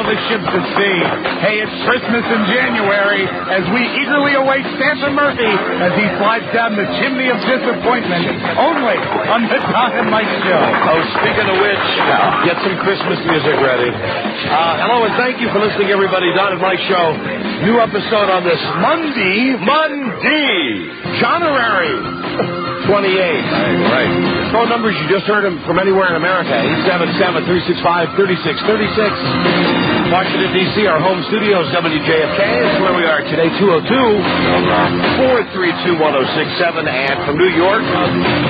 the ships at sea. Hey, it's Christmas in January as we eagerly await Santa Murphy as he slides down the chimney of disappointment only on the Don and Mike Show. Oh, speaking of which, get some Christmas music ready. Hello and thank you for listening, everybody. Don and Mike Show. New episode on this Monday, January 28th. Right. Phone numbers, you just heard them from anywhere in America. 877-365-3636. Washington, D.C., our home studios, WJFK. Is where we are today, 202-432-1067. And from New York,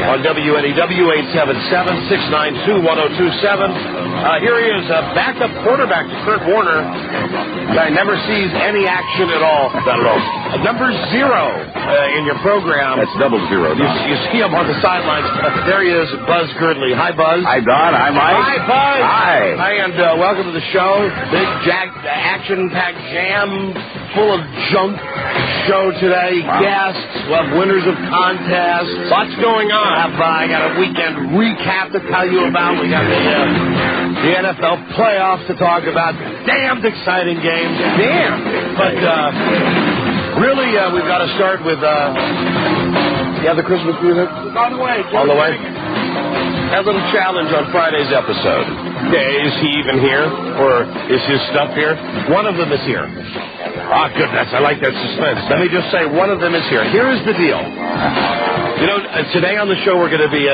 on WNEW, 877-692-1027. Here he is, a backup quarterback to Kurt Warner. Guy never sees any action at all. Not at all. Number 0 in your program. That's 00. You see him on the sidelines. There he is, Buzz Girdley. Hi, Buzz. Hi, Don. Hi, Mike. Hi, Buzz. Hi. Hi, and welcome to the show. Big, action-packed jam, full of junk show today. Wow. Guests. We'll have winners of contests. Lots going on. I got a weekend recap to tell you about. We got the NFL playoffs to talk about. Damned exciting games. Damn. But really, we've got to start with... you have the Christmas music? On the way. On the way? A little challenge on Friday's episode. Is he even here? Or is his stuff here? One of them is here. Ah, goodness, I like that suspense. Let me just say, one of them is here. Here is the deal. You know, today on the show we're going to be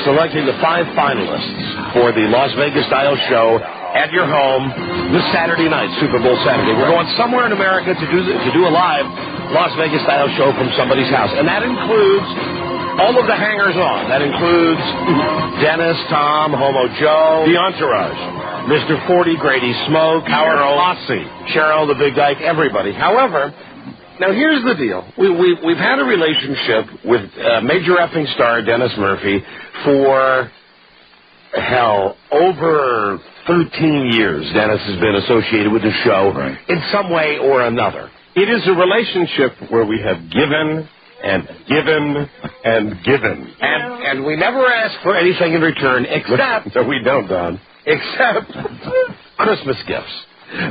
selecting the 5 finalists for the Las Vegas Style Show at your home this Saturday night, Super Bowl Saturday. We're going somewhere in America to do a live Las Vegas Style Show from somebody's house. And that includes all of the hangers-on. That includes Dennis, Tom, Homo Joe, the Entourage, Mr. 40, Grady Smoke, Howard Ossie, Cheryl, the Big Dyke, everybody. However, now here's the deal. We've had a relationship with major effing star Dennis Murphy for, hell, over 13 years. Dennis has been associated with the show in some way or another. It is a relationship where we have given and given and given. And we never ask for anything in return except... No, we don't, Don. Except Christmas gifts.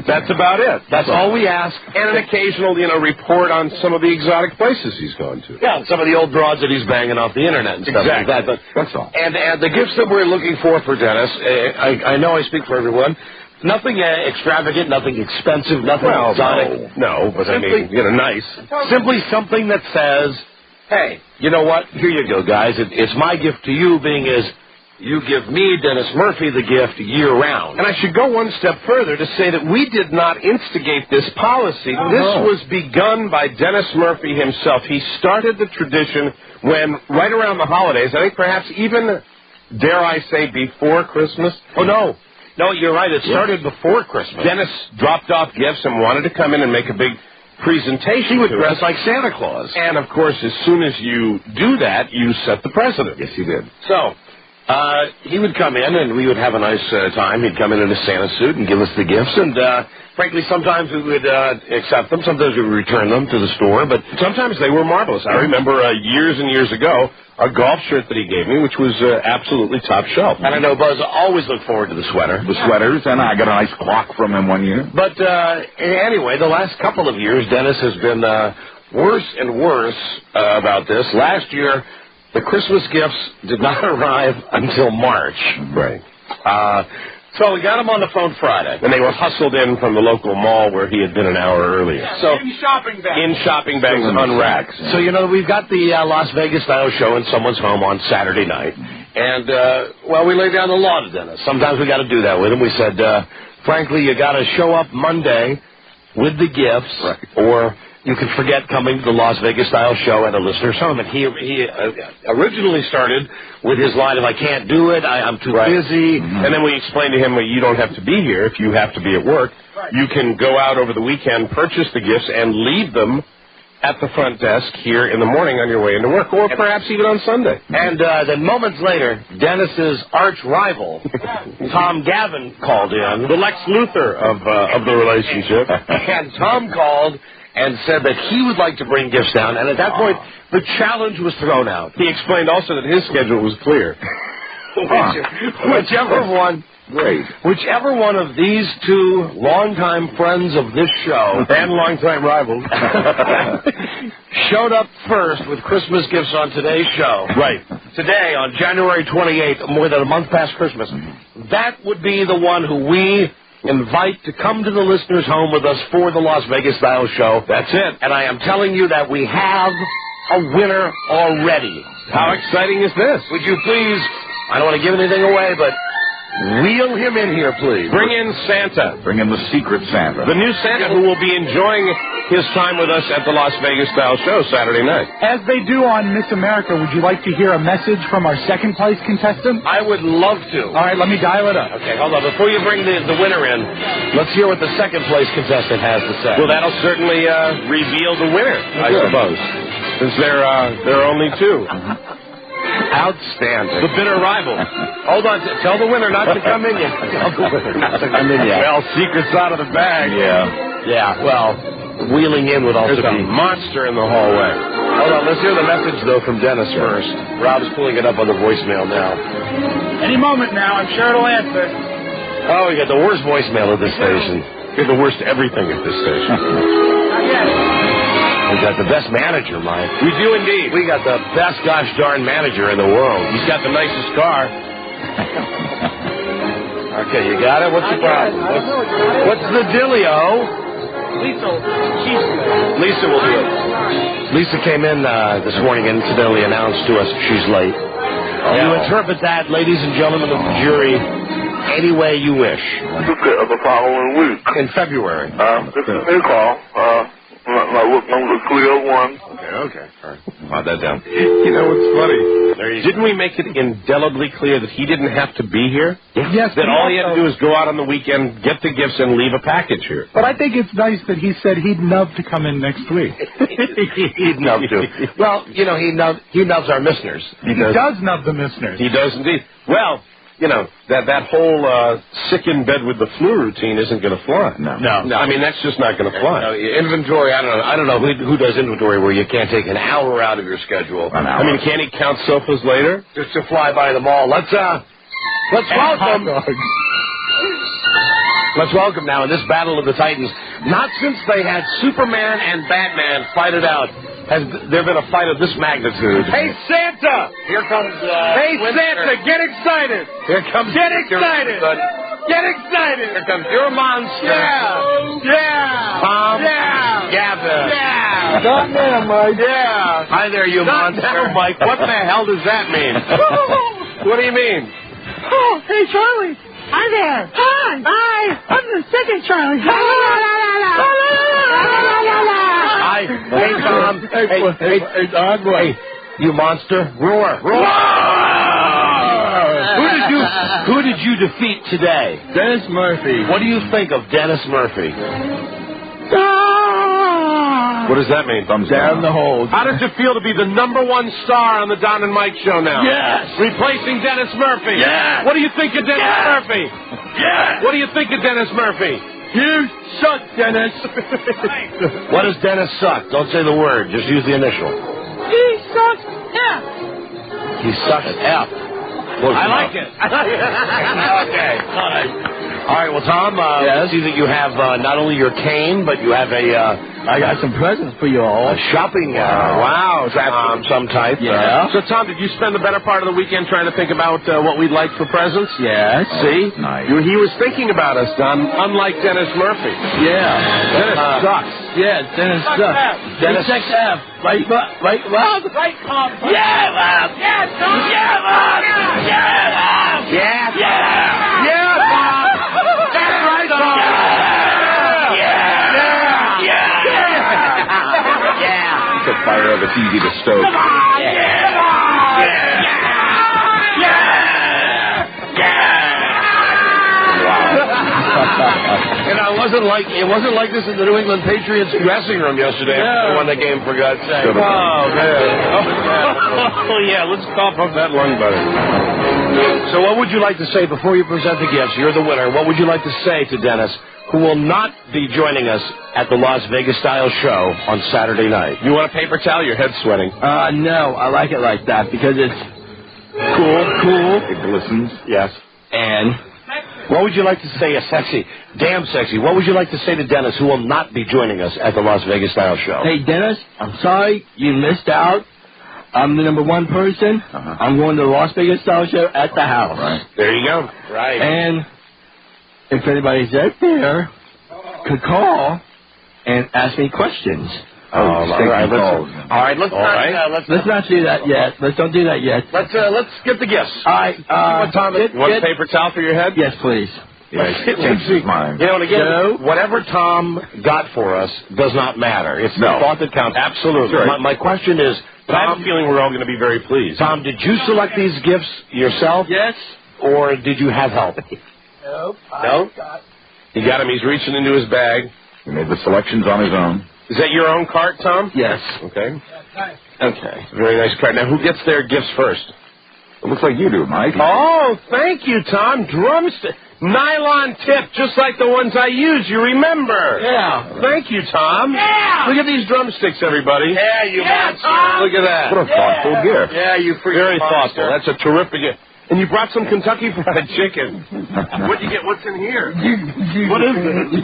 That's about it. That's all we ask. And an occasional, report on some of the exotic places he's gone to. Yeah, some of the old broads that he's banging off the internet and stuff like that. But that's all. And the gifts that we're looking for Dennis, I know I speak for everyone, nothing extravagant, nothing expensive, nothing exotic. No, but simply, nice. Simply something that says, hey, you know what? Here you go, guys. It's my gift to you, being as you give me, Dennis Murphy, the gift year-round. And I should go one step further to say that we did not instigate this policy. Oh, this was begun by Dennis Murphy himself. He started the tradition when, right around the holidays, I think perhaps even, dare I say, before Christmas. Oh, no. No, you're right. It started before Christmas. Dennis dropped off gifts and wanted to come in and make a big presentation. He would dress like Santa Claus. And, of course, as soon as you do that, you set the precedent. Yes, you did. So... he would come in, and we would have a nice time. He'd come in a Santa suit and give us the gifts. And, frankly, sometimes we would accept them. Sometimes we would return them to the store. But sometimes they were marvelous. I remember years and years ago, a golf shirt that he gave me, which was absolutely top shelf. And I know Buzz always looked forward to the sweater. The sweaters, and I got a nice clock from him one year. But anyway, the last couple of years, Dennis has been worse and worse about this. Last year... the Christmas gifts did not arrive until March. Right. So we got him on the phone Friday. And they were hustled in from the local mall where he had been an hour earlier. So in shopping bags. Unwrapped. So, we've got the Las Vegas Style Show in someone's home on Saturday night. And, we lay down the law to Dennis. Sometimes we got to do that with him. We said, frankly, you got to show up Monday with the gifts, or... you can forget coming to the Las Vegas Style Show at a listener's home. And he originally started with his line of, I can't do it, I'm too busy. Mm-hmm. And then we explained to him, well, you don't have to be here if you have to be at work. Right. You can go out over the weekend, purchase the gifts, and leave them at the front desk here in the morning on your way into work, or perhaps even on Sunday. And then moments later, Dennis's arch rival, Tom Gavin, called in. The Lex Luthor of the relationship. And Tom called and said that he would like to bring gifts down, and at that point, the challenge was thrown out. He explained also that his schedule was clear. Whichever one Great. Whichever one of these two longtime friends of this show And longtime rivals. showed up first with Christmas gifts on today's show. Right. Today, on January 28th, more than a month past Christmas, that would be the one who we invite to come to the listener's home with us for the Las Vegas Style Show. That's it. And I am telling you that we have a winner already. How exciting is this? Would you please, I don't want to give anything away, but wheel him in here, please. Bring in Santa. Bring in the secret Santa. The new Santa who will be enjoying his time with us at the Las Vegas Style Show Saturday night. As they do on Miss America, would you like to hear a message from our second place contestant? I would love to. All right, let me dial it up. Okay, hold on. Before you bring the winner in, let's hear what the second place contestant has to say. Well, that'll certainly reveal the winner, I suppose, since there are only two. Outstanding. The bitter rival. Hold on. Tell the winner not to come in yet. Tell the winner not to come in yet. Well, secret's out of the bag. Yeah, well, wheeling in would also There's a be... monster in the hallway. Hold on. Let's hear the message, though, from Dennis first. Rob's pulling it up on the voicemail now. Any moment now, I'm sure it'll answer. Oh, we got the worst voicemail at this station. You're the worst everything at this station. Not yet. We got the best manager, Mike. We do indeed. We got the best gosh darn manager in the world. He's got the nicest car. Okay, you got it? What's the problem? What's the dealio? Lisa will do it. Lisa came in this morning and incidentally announced to us she's late. You interpret that, ladies and gentlemen of the jury, any way you wish. Of the following week. In February. This is a call. My work number is 301. Okay. All right. Write that down. You know what's funny? There you Didn't we make it indelibly clear that he didn't have to be here? Yes, That but all he had to also- do was go out on the weekend, get the gifts, and leave a package here. But I think it's nice that he said he'd love to come in next week. He'd nub to. Well, you know, he nubs our listeners. He does nub the listeners. He does indeed. Well, you know, that whole sick in bed with the flu routine isn't going to fly. No. I mean, that's just not going to fly. No, inventory, I don't know who does inventory where you can't take an hour out of your schedule. An hour. I mean, can he count sofas later? Just to fly by the mall. Let's welcome. Let's welcome now in this Battle of the Titans. Not since they had Superman and Batman fight it out has there been a fight of this magnitude. Hey, Santa! Here comes. Hey, Santa, get excited! Here comes. Get excited! Get excited! Here comes your monster. Yeah! Tom. Yeah! Gavin. Yeah! Not now, Mike. Yeah! Hi there, you Not monster. now, Mike, what the hell does that mean? What do you mean? Oh, hey, Charlie. Hi there. Hi. I'm the second Charlie. Hi. Hey, Tom. Hey, you monster. Roar. Who did you defeat today? Dennis Murphy. What do you think of Dennis Murphy? What does that mean? Thumbs down. the hole. How does it feel to be the #1 star on the Don and Mike show now? Yes. Replacing Dennis Murphy. Yes. What do you think of Dennis Yes. Murphy? Yeah! What do you think of Dennis Murphy? You suck, Dennis. What does Dennis suck? Don't say the word. Just use the initial. He sucks. Yeah. He sucks F. I like it. Okay. All right. Well, Tom, I see that you have not only your cane, but you have I got some presents for you all. a shopping trap of some type. Yeah. So, Tom, did you spend the better part of the weekend trying to think about what we'd like for presents? Yes. See? Nice. He was thinking about us, Don, unlike Dennis Murphy. Yeah. Dennis sucks. Yeah, Dennis sucks. Dennis- Dennis F. Right, Bob? Right, Bob. Yeah, Bob. Yeah, Bob. Yeah, Bob. Yeah, Bob. Yeah. Yeah, Bob. That's right, Bob. It's a fire of it's easy to stoke. And it wasn't like this in the New England Patriots dressing room yesterday after they won the game, for God's sake. Should've been. Oh, man. Oh, yeah, let's cough up that lung butter. So what would you like to say before you present the gifts? You're the winner. What would you like to say to Dennis, who will not be joining us at the Las Vegas Style Show on Saturday night? You want a paper towel? Your head's sweating. No, I like it like that because it's cool, It glistens. Yes. and What would you like to say, damn sexy, what would you like to say to Dennis, who will not be joining us at the Las Vegas Style Show? Hey, Dennis, I'm sorry you missed out. I'm the number one person. I'm going to the Las Vegas Style Show at the house. Right. There you go. Right. And if anybody's out there, could call and ask me questions. All right, let's not do that yet. Let's don't do that yet. Let's get the gifts. All right. You want a paper towel for your head? Yes, please. Yeah, he changed his mind. You know, and again, whatever Tom got for us does not matter. It's the thought that counts. Absolutely. Right. My question is, Tom, I have a feeling we're all going to be very pleased. Tom, did you select these gifts yourself? Yes. Or did you have help? No. You got him. He's reaching into his bag. He made the selections on his own. Is that your own cart, Tom? Yes. Okay. Okay. Very nice cart. Now, who gets their gifts first? It looks like you do, Mike. Oh, thank you, Tom. Drumstick. Nylon tip, just like the ones I use. You remember? Yeah. Thank you, Tom. Yeah. Look at these drumsticks, everybody. Yeah, you monster. Look at that. What a thoughtful gift. Yeah, you freaking Very thoughtful. That's a terrific gift. And you brought some Kentucky Fried Chicken. What'd you get? What's in here? What is it?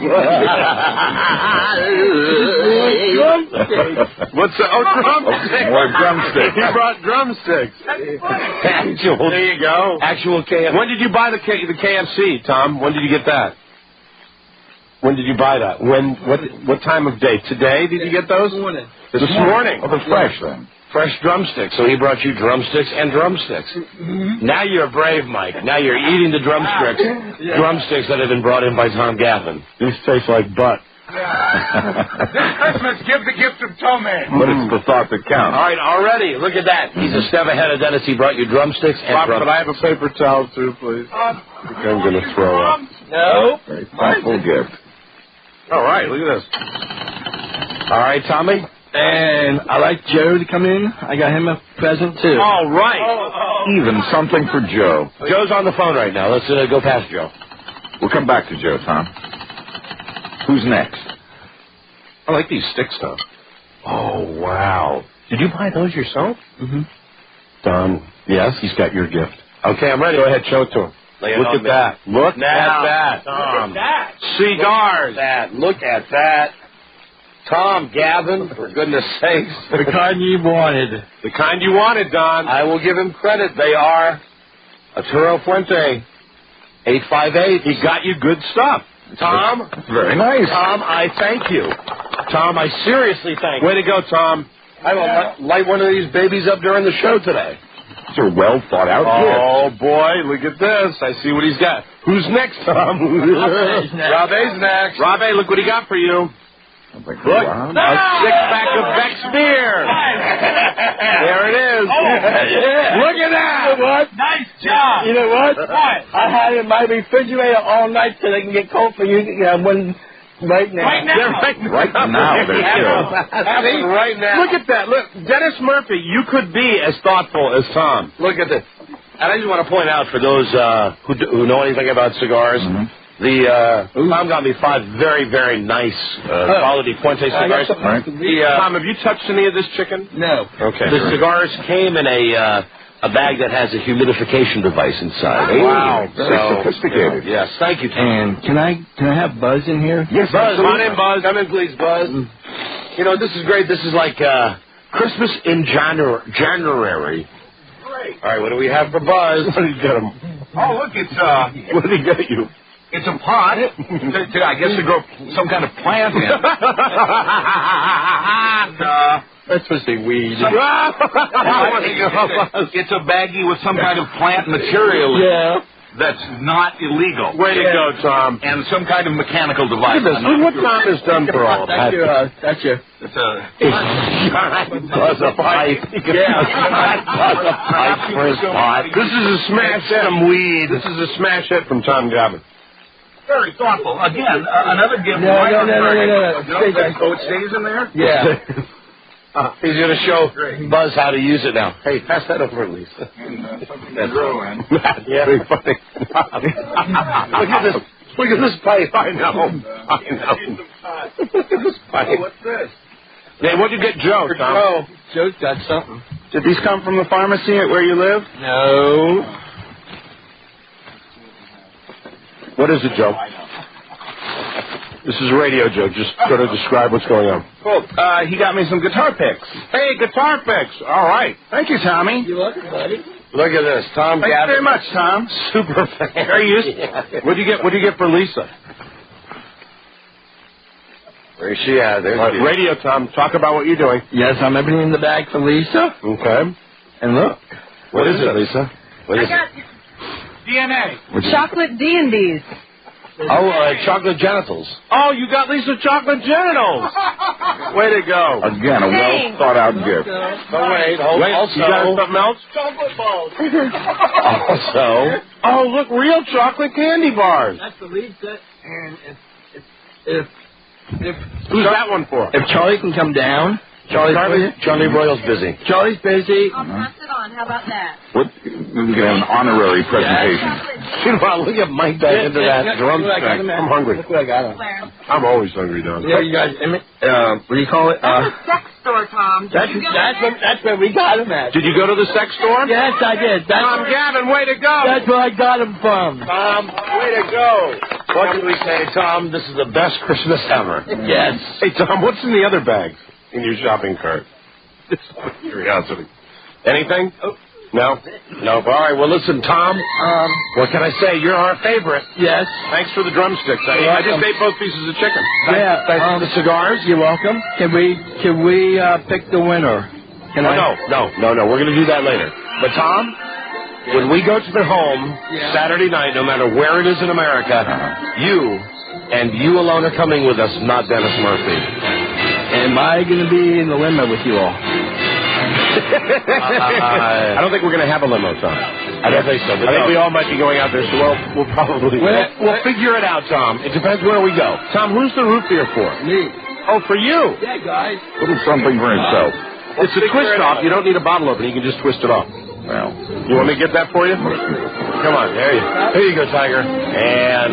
What's the, drumsticks. More drumsticks. He brought drumsticks. There you go. Actual KFC. When did you buy the KFC, Tom? When did you get that? When did you buy that? What time of day? Today did you get those? This morning. Oh, they're fresh then. Fresh drumsticks. So he brought you drumsticks and drumsticks. Now you're brave, Mike. Now you're eating the drumsticks. Drumsticks that have been brought in by Tom Gavin. These taste like butt. This Christmas, give the gift of toe man. But it's the thought that counts. All right, already. Look at that. He's a step ahead of Dennis. He brought you drumsticks and Robert, drumsticks. could I have a paper towel, too, please? I think I'm going to throw up. No. Very thoughtful gift. All right, look at this. All right, Tommy. And I'd like Joe to come in. I got him a present, too. All right. Even something for Joe. Joe's on the phone right now. Let's go past Joe. We'll come back to Joe, Tom. Who's next? I like these sticks, Tom. Oh, wow. Did you buy those yourself? Mm-hmm. Don, yes, he's got your gift. Okay, I'm ready. Go ahead, show it to him. Look at that. Look at that. Tom. Look at that. Cigars. Look at that. Tom Gavin, for goodness sakes. The kind you wanted. The kind you wanted, Don. I will give him credit. They are Arturo Fuente, 858. He got you good stuff. Tom. Very nice. Tom, I thank you. Tom, I seriously thank you. Way to go, Tom. I will light one of these babies up during the show today. These are well thought out gifts. Oh, boy, look at this. I see what he's got. Who's next, Tom? Rabe's next. Rabe, look what he got for you. Look, A six-pack of Beck's beer. There it is. Look at that. You know what? Nice job. You know what? What? I had it in my refrigerator all night so they can get cold for you. When right now. Right now. Right now, they're chill. Right now. Look at that. Look, Dennis Murphy, you could be as thoughtful as Tom. Look at this. And I just want to point out for those who know anything about cigars, Tom got me 5 very, very nice quality Fuente cigars. Right. Tom, have you touched any of this chicken? No. Okay. The cigars came in a bag that has a humidification device inside. Wow. Very sophisticated. Yes, thank you, Tom. And can I have Buzz in here? Yes, Buzz. Come on in, Buzz. Come in, please, Buzz. You know, this is great. This is like Christmas in January. Great. All right, what do we have for Buzz? What did he get him? Oh, look, it's What did he get you? it's a pot. I guess to grow some kind of plant in. That's supposed to be weed. It's a baggie with some kind of plant material Yeah. that's not illegal. Way to go, Tom. And some kind of mechanical device. Look what Tom has done for all of us. That's your. It's a Buzz a pipe. Buzz a pipe for his pot. This is a smash hit. Some weed. This is a smash hit from Tom Gavin. very thoughtful. Again, another gift. No. Oh, it stays in there? Yeah. He's going to show Buzz how to use it now. Hey, pass that over, Lisa. That's growing. Yeah. Very funny. Look at this pipe. I know. Look at this pipe. What's this? Hey, what did you get Joe, Tom? Joe's got something. Did these come from the pharmacy at where you live? No. What is it, Joe? This is radio, Joe. Just sort of describe what's going on. Cool. He got me some guitar picks. Hey, guitar picks. All right. Thank you, Tommy. You're welcome, buddy. Look at this, Tom. Thank you very much, Tom. Super fan. Very used. What'd you get for Lisa? Where's she at? There's Radio, Tom. Talk about what you're doing. Yes, I'm opening in the bag for Lisa. Okay. And look. What is it, Lisa? What is it? DNA. Chocolate D&Ds. Oh, chocolate genitals. Oh, you got Lisa chocolate genitals. Way to go. Again, a well-thought-out gift. Oh, wait. Also, you got something else? Chocolate balls. Also. Oh, look, real chocolate candy bars. That's for Lisa. And if Who's that one for? If Charlie can come down. Charlie Royal's busy. Charlie's busy. I'll pass it on. How about that? What? We can have an honorary presentation. Wow, look at Mike back into that drum track. I'm hungry. Look what I got him. I'm always hungry, Don. Yeah, you guys, what do you call it? That's a sex store, Tom. That's where we got him at. Did you go to the sex store? Yes, I did. Tom Gavin, way to go. That's where I got him from. Tom, way to go. What can we say, Tom? This is the best Christmas ever. Yes. Hey, Tom, what's in the other bag in your shopping cart? Just out of curiosity. Anything? No? No. All right, well, listen, Tom, what can I say? You're our favorite. Yes. Thanks for the drumsticks. I just ate both pieces of chicken. Yeah. Thanks for the cigars. You're welcome. Can we pick the winner? No. We're going to do that later. But, Tom, when we go to their home Saturday night, no matter where it is in America, you and you alone are coming with us, not Dennis Murphy. Am I going to be in the limo with you all? I don't think we're going to have a limo, Tom. I don't think so. I think we all might be going out there, so we'll probably... We'll figure it out, Tom. It depends where we go. Tom, who's the root beer for? Me. Oh, for you. Yeah, guys. Little something for himself. It's a twist off. You don't need a bottle opener. You can just twist it off. Well, you want me to get that for you? Come on. Here you go, Tiger. And...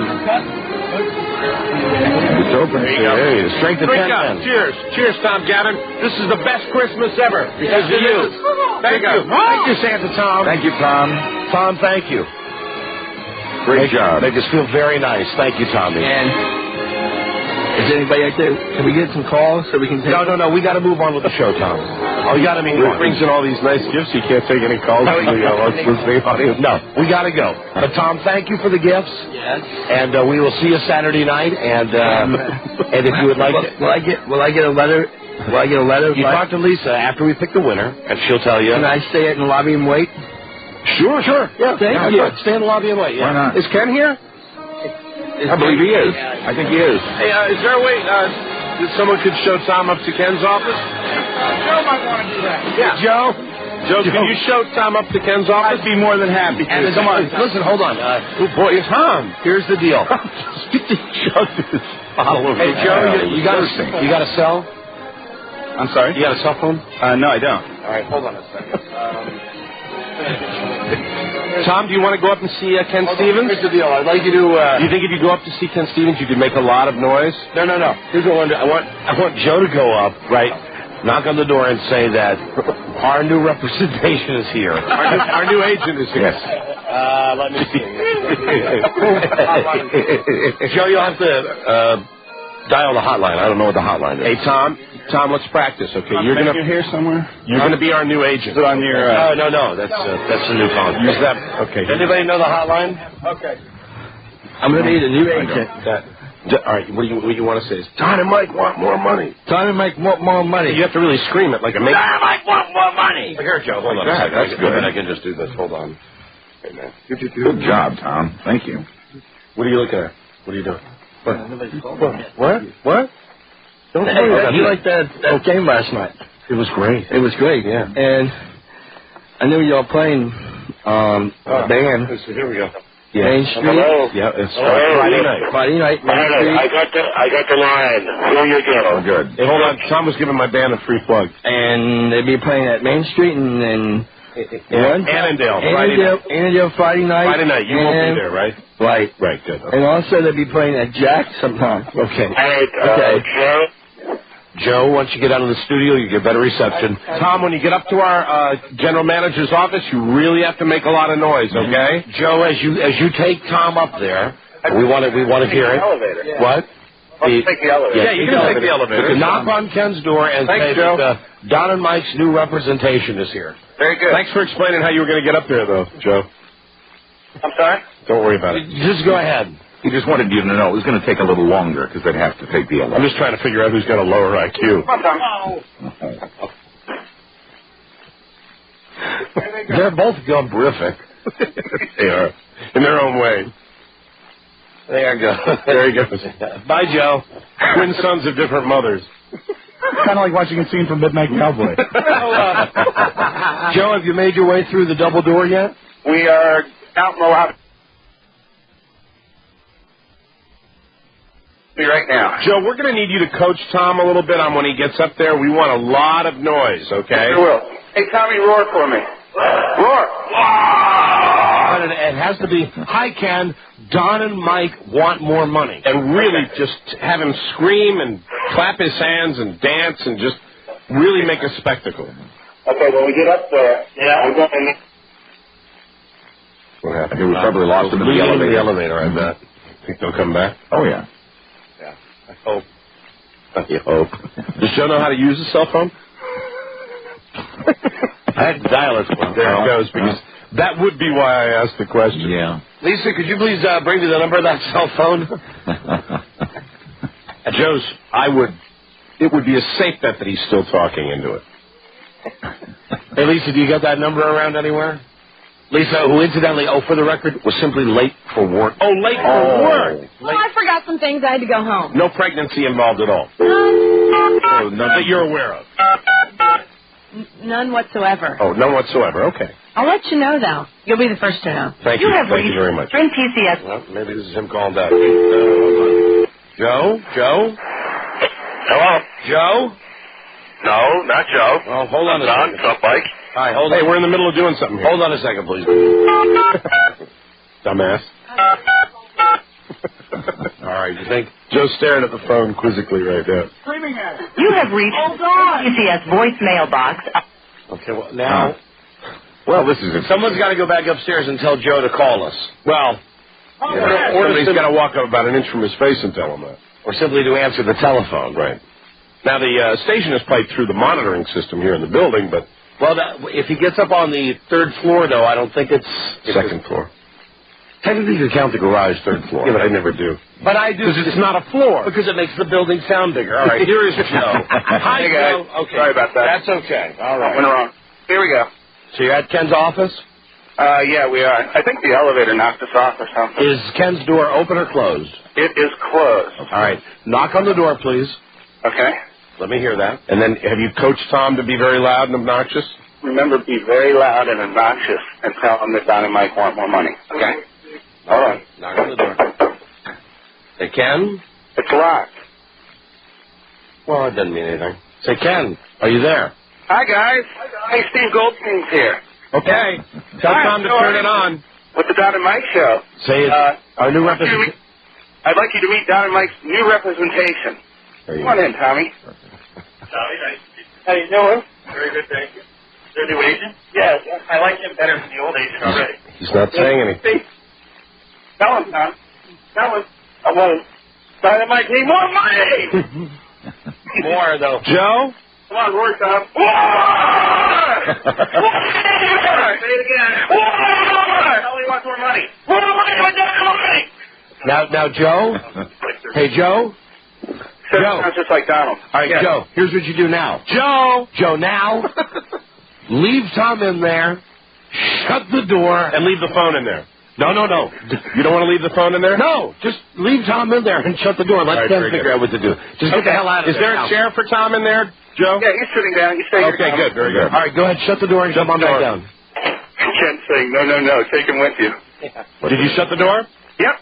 it's open. There you go. Strength of 10 men. Cheers. Cheers, Tom Gavin. This is the best Christmas ever because of you. Thank you. Thank you, Santa Tom. Thank you, Tom. Tom, thank you. Great job. Make us feel very nice. Thank you, Tommy. And is anybody out there? Can we get some calls so we can take... No. We got to move on with the show, Tom. Oh, you got to Rick brings in all these nice gifts. You can't take any calls from the listening audience. No, we got to go. But, Tom, thank you for the gifts. Yes. And we will see you Saturday night. And if you would like to... Will I get a letter? Will I get a letter? You talk to Lisa after we pick the winner, and she'll tell you. Can I stay in the lobby and wait? Sure. Yeah, Thank you. Stay in the lobby and wait. Yeah. Why not? Is Ken here? I believe he is. I think he is. Hey, is there a way that someone could show Tom up to Ken's office? Joe might want to do that. Yeah. Joe, can you show Tom up to Ken's office? I'd be more than happy to. And come on, listen, hold on. Oh, boy, Tom. Here's the deal. Hey, Joe, you got a cell? I'm sorry? You got a cell phone? No, I don't. All right, hold on a second. Tom, do you want to go up and see Ken Stevens? Here's the deal. I'd like you to... Do you think if you go up to see Ken Stevens, you could make a lot of noise? No. Here's what I want. I want Joe to go up, right, knock on the door and say that our new representation is here. Our new agent is here. Yes. Let me see. Joe, you'll have to dial the hotline. I don't know what the hotline is. Hey, Tom, let's practice, okay? You're here somewhere? You're gonna be our new agent. Is it on your... No. That's the new phone. Use that. Okay. Anybody know the hotline? Okay. I'm going to need a new agent. All right. What do you want to say? Tom and Mike want more money. Time to make more money. You have to really scream it like a man. Tom and Mike want more money. Here, Joe. Hold on a second. That's good. I can just do this. Hold on. Hey, man. Good job, Tom. Thank you. What are you looking at? What are you doing? What? Don't Hey, you liked that game last night? It was great. It was great. Yeah. And I knew y'all playing band. Here we go. Yeah. Main Street. Hello? Yeah, it's Friday night. Friday night. Main Street. I got the line. Here you go. Oh, good. Hey, hold on. Tom was giving my band a free plug. And they'd be playing at Main Street and Annandale. Friday night. Annandale Friday night. Friday night. You won't be there, right? Right. Right, good. Okay. And also they'd be playing at Jack sometime. Okay. Hey, Okay. Joe, once you get out of the studio, you get better reception. Tom, when you get up to our general manager's office, you really have to make a lot of noise, okay? Joe, as you take Tom up there, We want to hear it. Elevator. Yeah. What? Let's take the elevator. Yeah, you can take the elevator. Knock on Ken's door and Thanks, say Joe. that Don and Mike's new representation is here. Very good. Thanks for explaining how you were going to get up there, though, Joe. I'm sorry? Don't worry about it. Just go ahead. He just wanted you to know it was going to take a little longer because they'd have to take the I'm elevator. just trying to figure out who's got a lower IQ. Come on, Tom. They're both gumbrific. They are, in their own way. There you go. There he goes. Bye, Joe. Twin sons of different mothers. Kind of like watching a scene from Midnight Cowboy. Joe, have you made your way through the double door yet? We are out in the lobby right now. Joe, we're going to need you to coach Tom a little bit on when he gets up there. We want a lot of noise, okay? Sure will. Hey, Tommy, roar for me. Roar! But it has to be, hi, Ken, Don and Mike want more money. And really just have him scream and clap his hands and dance and just really make a spectacle. Okay, when we get up there, we're going to... What I happened? think we probably lost him in the elevator. I bet. Think they'll come back? Oh, yeah. I hope. I hope. Does Joe know how to use a cell phone? I had to dial it. There it goes, because that would be why I asked the question. Yeah. Lisa, could you please bring me the number of that cell phone? Joe's, it would be a safe bet that he's still talking into it. Hey, Lisa, do you got that number around anywhere? Lisa, who incidentally, for the record, was simply late for work. Oh, late for work. Well, I forgot some things. I had to go home. No pregnancy involved at all. Oh, None that you're aware of. None whatsoever. Oh, none whatsoever. Okay. I'll let you know, though. You'll be the first to know. Thank you. Thank you very much. Sprint TCS. Well, maybe this is him calling back. Joe? Joe? Hello? Joe? No, not Joe. Oh, hold on a second. What's up, Mike? All right, hold on. Hey, we're in the middle of doing something here. Hold on a second, please. Dumbass. All right, you think? Joe's staring at the phone quizzically right now. Screaming at it. You have reached TCS voicemail box. Okay, well, now, Well, this is someone's got to go back upstairs and tell Joe to call us. Well, or somebody's got to walk up about an inch from his face and tell him that. Or simply to answer the telephone. Right. Now, the station is piped through the monitoring system here in the building, but... Well, if he gets up on the third floor, though, I don't think it's... Second floor. Technically, you count the garage third floor. Yeah, but I never do. But I do. Because it's not a floor. Because it makes the building sound bigger. All right, here is Joe. Hi, Hey, guys. Joe. Okay. Sorry about that. That's okay. All right. Went wrong. Here we go. So you're at Ken's office? Yeah, we are. I think the elevator knocked us off or something. Is Ken's door open or closed? It is closed. All right. Knock on the door, please. Okay? Let me hear that. And then have you coached Tom to be very loud and obnoxious? Remember, be very loud and obnoxious and tell them that Don and Mike want more money. Okay? All right. Knock on the door. Say, Ken? It's locked. Well, it doesn't mean anything. Say, Ken, are you there? Hi, guys. Hey, Steve Goldstein's here. Okay. Tell Hi, Tom to how are turn you? it on. With the Don and Mike show. Say it. Our new representative. I'd like you to meet Don and Mike's new representation. Come on in, Tommy. Tommy, nice. How you doing? Very good, thank you. Is there a new agent? Yes. I like him better than the old agent already. He's not saying anything. Tell him, Tom. Tell him. I want Don and Mike need more money! More, though. Joe? Come on, roar, Tom. Roar! Roar! Say it again. Roar! Tell me he wants more money. More money! More money! Now, Joe? Hey, Joe? Joe. Sounds just like Donald. All right, Joe, here's what you do now. Joe, now, leave Tom in there, shut the door, And leave the phone in there. No. You don't want to leave the phone in there? No, just leave Tom in there and shut the door. Let All right, them very figure good. out what to do. Just get the hell out of Is there a now. chair for Tom in there, Joe? Yeah, he's sitting down. You stay here. Okay, Tom. good, very good. All right, go ahead, shut the door and Shut come on the back door. down. Ken's saying, no, take him with you. Did you shut the door? Yep.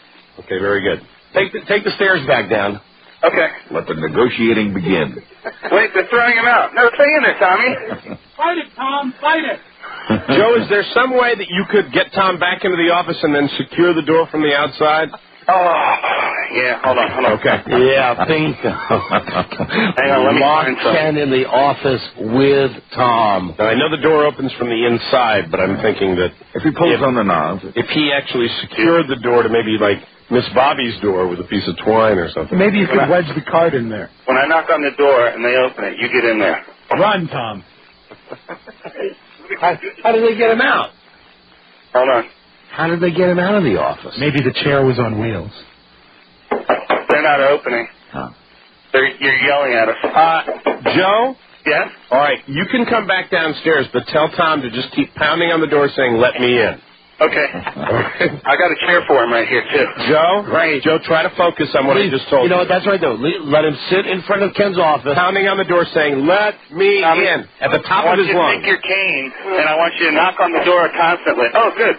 Okay, very good. Take the stairs back down. Okay. Let the negotiating begin. Wait, they're throwing him out. No, stay in there, Tommy. Fight it, Tom. Fight it. Joe, is there some way that you could get Tom back into the office and then secure the door from the outside? Oh, yeah, hold on. Okay. Yeah, think. Hang on, let me Lock find some. Ken in the office with Tom. Now, I know the door opens from the inside, but I'm thinking that If he pulls on the knob, if he actually secured the door to maybe, like, Miss Bobby's door with a piece of twine or something. Maybe you could wedge the card in there. When I knock on the door and they open it, you get in there. Run, Tom. How did they get him out? Hold on. How did they get him out of the office? Maybe the chair was on wheels. They're not opening. Huh. You're yelling at us. Joe? Yes? All right, you can come back downstairs, but tell Tom to just keep pounding on the door saying, let me in. Okay. I got a chair for him right here, too. Joe? Right. Joe, try to focus on what I just told you. You know what, that's right, though. Let him sit in front of Ken's office. Pounding on the door saying, let me in, at the top of his I lungs. want you to take your cane, and I want you to knock on the door constantly. Oh, good.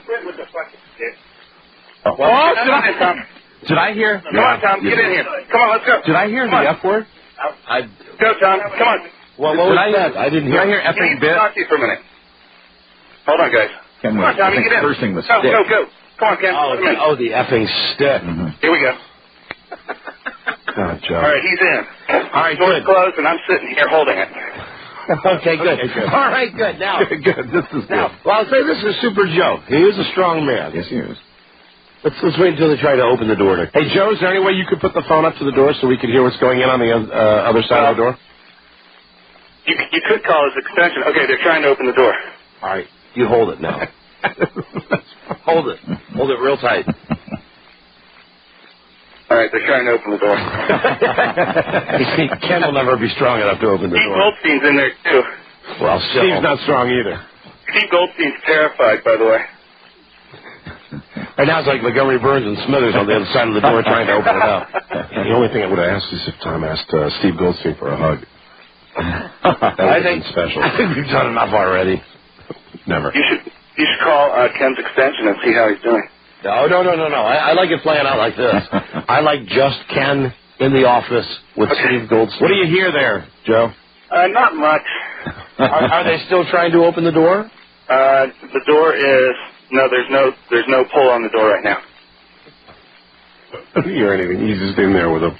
Did I hear? Come on, Tom, get in here. Come on, let's go. Did I hear the F word? Go, Tom. Come on. What was that? I didn't hear. Did I hear I effing need to bit? talk to you for a minute. Hold on, guys. Ken Come on, was, Tommy, I think, get in. cursing the Go, stick. go, go. Come on, Ken. Come in. Oh, the effing stick. Mm-hmm. Here we go. Oh, Joe. All right, he's in. All right, Door's good. closed, and I'm sitting here holding it. Okay, good. All right, good. Now, Good. This is good. well, I'll say this is Super Joe. He is a strong man. Yes, he is. Let's wait until they try to open the door. Hey, Joe, is there any way you could put the phone up to the door so we could hear what's going on the other side of the door? You could call his extension. Okay, they're trying to open the door. All right, you hold it now. Hold it. Hold it real tight. All right, they're trying to open the door. Ken will never be strong enough to open the Steve door. Goldstein's in there, too. Well, still. Steve's not strong either. Steve Goldstein's terrified, by the way. Right now it's like Montgomery Burns and Smithers on the other side of the door trying to open it up. The only thing I would have asked is if Tom asked Steve Goldstein for a hug. That would have been special. I think we've done enough already. Never. You should call Ken's extension and see how he's doing. No. I like it playing out like this. I like just Ken in the office with Steve Goldstein. What do you hear there, Joe? Not much. Are they still trying to open the door? The door is there's no pull on the door right now. I don't hear anything. He's just in there with them.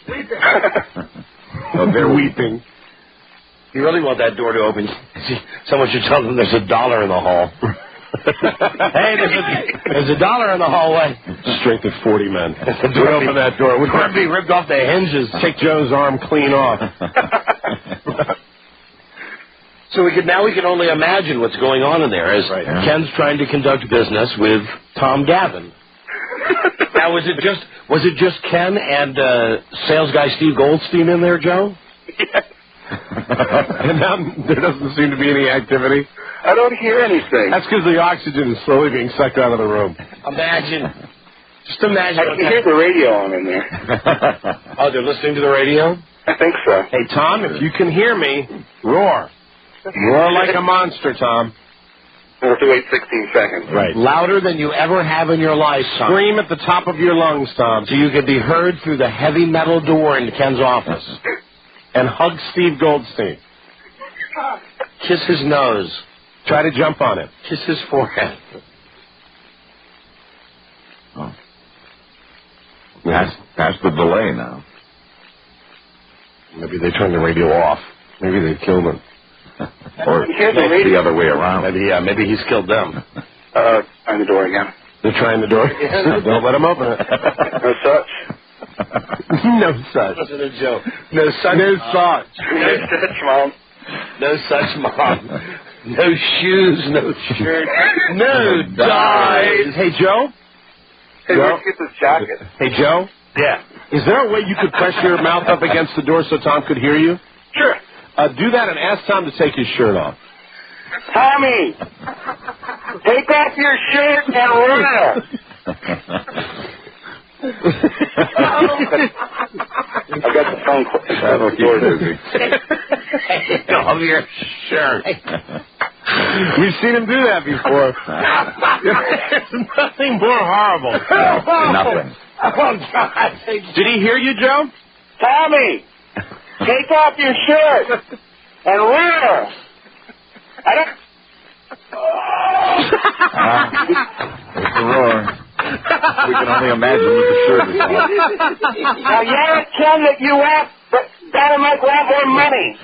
They're weeping. You really want that door to open? Someone should tell them there's $1 in the hall. Hey, there's $1 in the hallway. Strength of 40 men. We open that door. We're going to be ripped off the hinges. Take Joe's arm clean off. So we can only imagine what's going on in there as Ken's trying to conduct business with Tom Gavin. Now, was it just Ken and sales guy Steve Goldstein in there, Joe? Yeah. And now there doesn't seem to be any activity. I don't hear anything. That's because the oxygen is slowly being sucked out of the room. Just imagine. I can hear the radio on in there. Oh, they're listening to the radio? I think so. Hey, Tom, if you can hear me, roar. Roar like a monster, Tom. We'll have to wait 16 seconds. Right. Louder than you ever have in your life, Tom. Scream at the top of your lungs, Tom. So you can be heard through the heavy metal door into Ken's office. And hug Steve Goldstein. Kiss his nose. Try to jump on it. Kiss his forehead. Oh. Past the delay now. Maybe they turned the radio off. Maybe they killed him. Or the other way around. Maybe he's killed them. On the door again. They're trying the door. Don't let them open it. No such. No such. Wasn't a joke. No such. No such. No such, Mom. No such, Mom. No shoes, no shirt, no dies. Hey, Joe? Hey, where'd you get this jacket? Hey, Joe? Yeah. Is there a way you could press your mouth up against the door so Tom could hear you? Sure. Do that and ask Tom to take his shirt off. Tommy, take off your shirt and run. I got the phone call. That'll keep you busy. Take off your shirt. We've seen him do that before. There's nothing more horrible. Nothing. Oh, God. Did he hear you, Joe? Tommy, take off your shirt and run. I don't. There's the roar. We can only imagine what the shirt is on. Now, yell at Ken that you want, but that'll make a lot more money.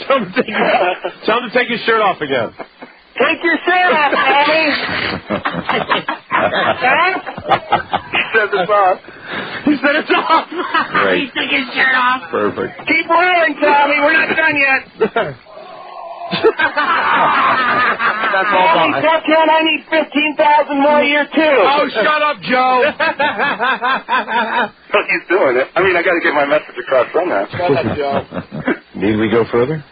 Tell him to take his shirt off again. Take your shirt off, Tommy. Huh? says it's off. He said it's off. Great. He took his shirt off. Perfect. Keep rolling, Tommy. We're not done yet. That's all done. Tell Ken I need 15,000 more a year, too. Oh, shut up, Joe. But he's doing it. I mean, I got to get my message across somehow. Shut up, Joe. Need we go further?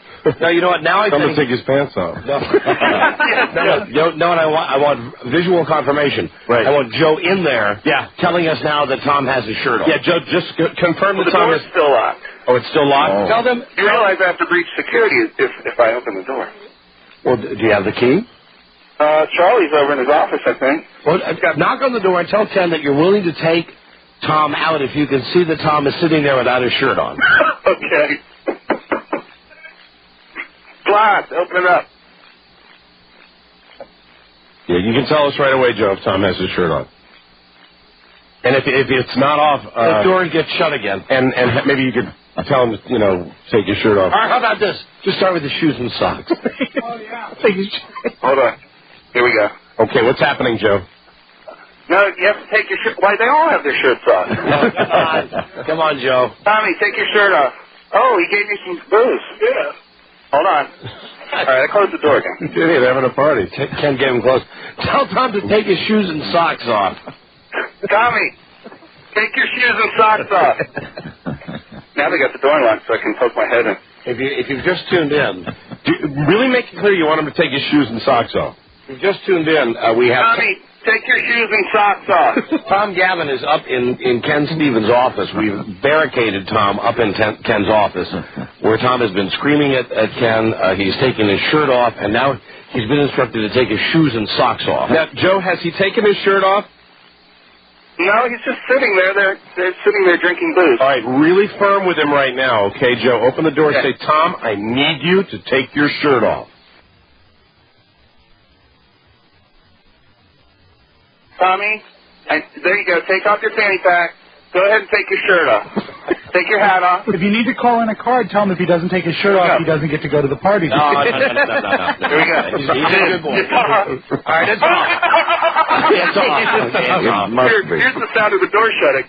No, you know what? Now I Tell him think... to take his pants off. No, what I want? I want visual confirmation. Right. I want Joe in there telling us now that Tom has his shirt on. Yeah, Joe, just confirm The that Tom door's is... still locked. Oh, it's still locked? Oh. Tell them... You realize I have to breach security if I open the door. Well, do you have the key? Charlie's over in his office, I think. Well, knock on the door and tell Ken that you're willing to take Tom out if you can see that Tom is sitting there without his shirt on. Okay. Locked. Open it up. Yeah, you can tell us right away, Joe, if Tom has his shirt on. And if it's not off... the door gets shut again. And maybe you could tell him to, take his shirt off. All right, how about this? Just start with the shoes and socks. Oh, yeah. Hold on. Here we go. Okay, what's happening, Joe? No, you have to take your shirt. Why, they all have their shirts off. Come on, Joe. Tommy, take your shirt off. Oh, he gave you some booze. Yeah. Hold on. All right, I closed the door again. They're having a party. Ken gave him close. Tell Tom to take his shoes and socks off. Tommy, take your shoes and socks off. Now they got the door locked so I can poke my head in. If you've just tuned in, Really make it clear you want him to take his shoes and socks off. if you've just tuned in, we have... Tommy, take your shoes and socks off. Tom Gavin is up in Ken Stevens' office. We've barricaded Tom up in Ken's office, where Tom has been screaming at Ken. He's taken his shirt off, and now he's been instructed to take his shoes and socks off. Now, Joe, has he taken his shirt off? No, he's just sitting there. They're sitting there drinking booze. All right, really firm with him right now, okay, Joe? Open the door and say, Tom, I need you to take your shirt off. Tommy, there you go. Take off your fanny pack. Go ahead and take your shirt off. Take your hat off. If you need to call in a card, tell him if he doesn't take his shirt off, he doesn't get to go to the party. No. Here we go. He's a good boy. It's off. All right, it's off. It's off. Okay, it's off. Here's the sound of the door shutting.